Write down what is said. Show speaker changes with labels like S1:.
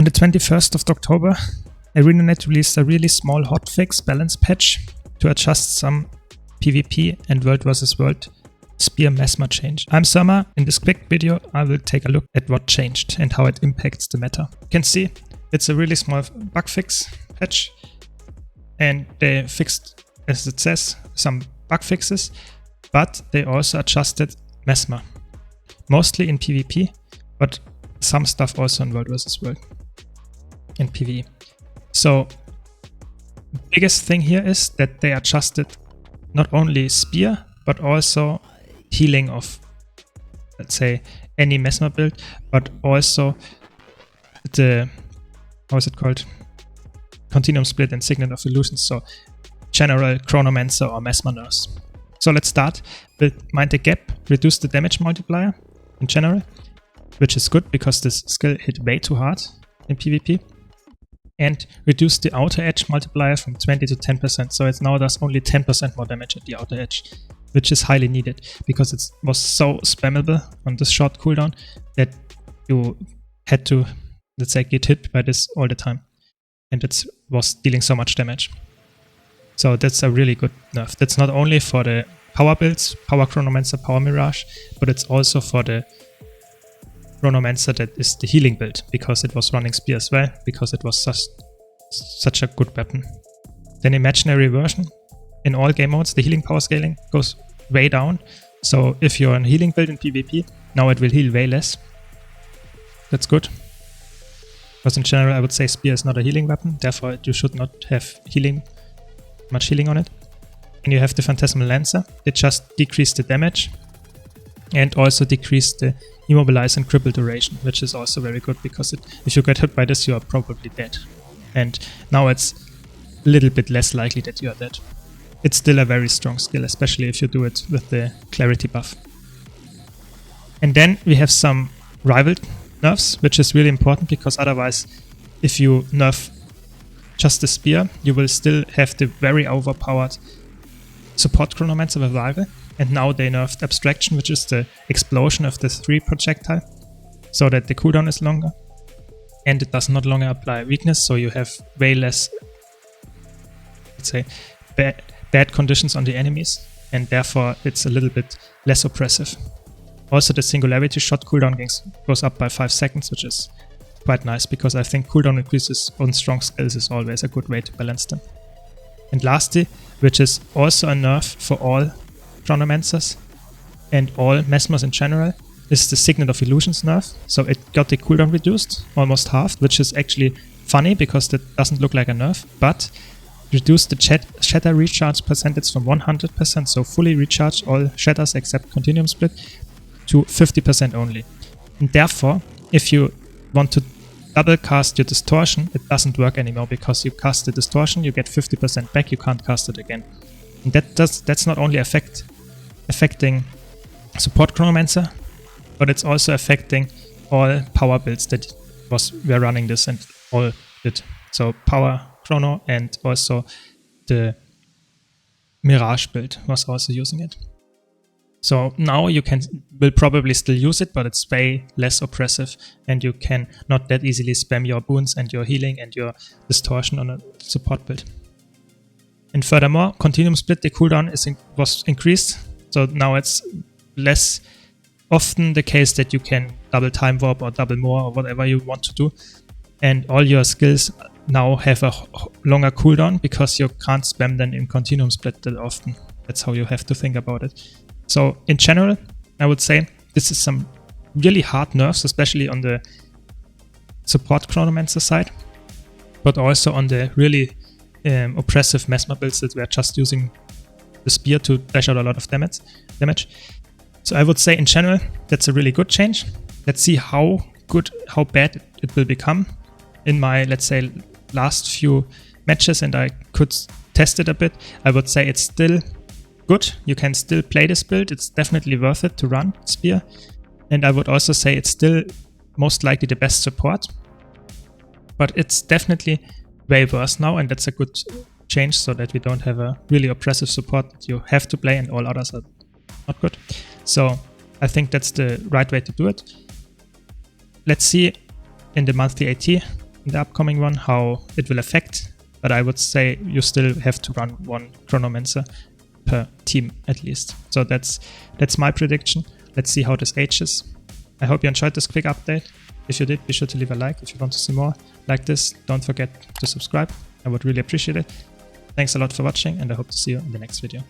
S1: On the 21st of October, ArenaNet released a really small hotfix balance patch to adjust some PvP and World vs. World spear Mesmer change. I'm Summer. In this quick video, I will take a look at what changed and how it impacts the meta. You can see it's a really small bug fix patch, and they fixed, as it says, some bug fixes, but they also adjusted Mesmer, mostly in PvP, but some stuff also in World vs. World in PvE. So the biggest thing here is that they adjusted not only spear, but also healing of, let's say, any Mesmer build, but also the, how is it called? Continuum split and Signet of Illusions, so general Chronomancer or Mesmer nerfs. So let's start with Mind the Gap, reduce the damage multiplier in general, which is good because this skill hit way too hard in PvP. And reduce the outer edge multiplier from 20 to 10%, so it now does only 10% more damage at the outer edge, which is highly needed because it was so spammable on this short cooldown that you had to, let's say, get hit by this all the time, and it was dealing so much damage. So that's a really good nerf. That's not only for the power builds, Power Chronomancer, Power Mirage, but it's also for the Chronomancer that is the healing build, because it was running spear as well, because it was such a good weapon. Then imaginary version. In all game modes, the healing power scaling goes way down. So if you're in healing build in PvP, now it will heal way less. That's good. Because in general, I would say spear is not a healing weapon, therefore you should not have much healing on it. And you have the Phantasmal Lancer. It just decreased the damage and also decreased the immobilize and cripple duration, which is also very good because if you get hit by this, you are probably dead. And now it's a little bit less likely that you are dead. It's still a very strong skill, especially if you do it with the clarity buff. And then we have some rival nerfs, which is really important because otherwise, if you nerf just the spear, you will still have the very overpowered support Chronomancer with rival. And now they nerfed Abstraction, which is the explosion of the 3 projectile, so that the cooldown is longer. And it does not longer apply weakness, so you have way less, let's say, bad conditions on the enemies, and therefore it's a little bit less oppressive. Also the Singularity shot cooldown goes up by 5 seconds, which is quite nice, because I think cooldown increases on strong skills is always a good way to balance them. And lastly, which is also a nerf for all Chronomancers and all Mesmers in general, is the Signet of Illusions nerf. So it got the cooldown reduced, almost halved, which is actually funny because that doesn't look like a nerf, but reduced the shatter recharge percentage from 100%, so fully recharge all shatters except Continuum Split, to 50% only. And therefore, if you want to double cast your Distortion, it doesn't work anymore because you cast the Distortion, you get 50% back, you can't cast it again. And that's not only affecting support Chronomancer, but it's also affecting all power builds that were running this and all did. So Power Chrono and also the Mirage build was also using it. So now you will probably still use it, but it's way less oppressive, and you can not that easily spam your boons and your healing and your Distortion on a support build. And furthermore, Continuum Split, the cooldown was increased. So now it's less often the case that you can double time warp or double more or whatever you want to do. And all your skills now have a longer cooldown because you can't spam them in Continuum Split that often. That's how you have to think about it. So in general, I would say this is some really hard nerfs, especially on the support Chronomancer side, but also on the really oppressive Mesmer builds that were just using the spear to dash out a lot of damage. So I would say in general, that's a really good change. Let's see how bad it will become in my, let's say, last few matches, and I could test it a bit. I would say it's still good. You can still play this build. It's definitely worth it to run spear. And I would also say it's still most likely the best support. But it's definitely way worse now, and that's a good change, so that we don't have a really oppressive support that you have to play and all others are not good. So I think that's the right way to do it. Let's see in the monthly AT in the upcoming one, how it will affect, but I would say you still have to run one Chronomancer per team at least. So that's my prediction. Let's see how this ages. I hope you enjoyed this quick update. If you did, be sure to leave a like. If you want to see more like this, don't forget to subscribe. I would really appreciate it. Thanks a lot for watching, and I hope to see you in the next video.